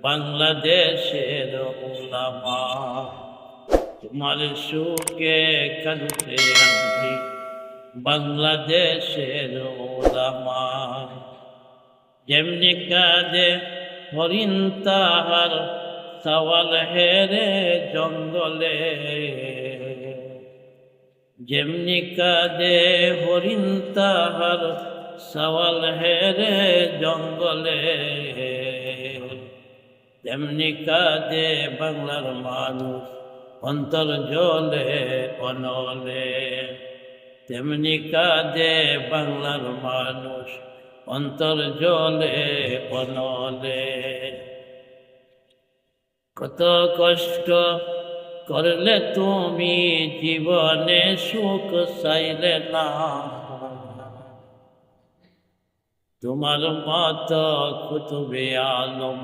বাংলাদেশের ওলামা, তোমার সুখে কাঁদতে আছি। বাংলাদেশের ওলামা যেমনি কাঁদে হরিণ তাহার সওয়াল হেরে জঙ্গলে, যেমনি কাঁদে হরিণ তাহার সওয়াল হেরে জঙ্গলে, তেমনি কাঁদে বাংলার মানুষ অন্তর জলে অনলে। তেমনি কাঁদে বাংলার মানুষ অন্তর জলে অনলে। কত কষ্ট করলে তুমি জীবনে সুখ চাইলে না, তোমার মত কুতুবে আলম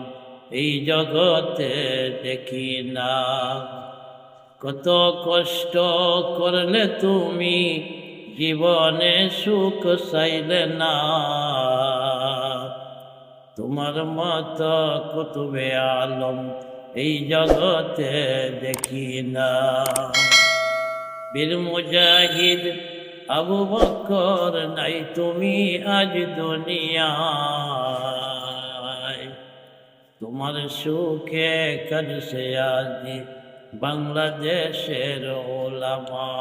এই জগতে দেখি না। কত কষ্ট করলে তুমি জীবনে সুখ চাইলে না, তোমার মত কুতুবে আলম এই জগতে দেখি না। বীর মুজাহিদ আবু বকর নাই তুমি আজ দুনিয়ায়, তোমার সুখে কাঁদছে আজ বাংলাদেশের ওলামা।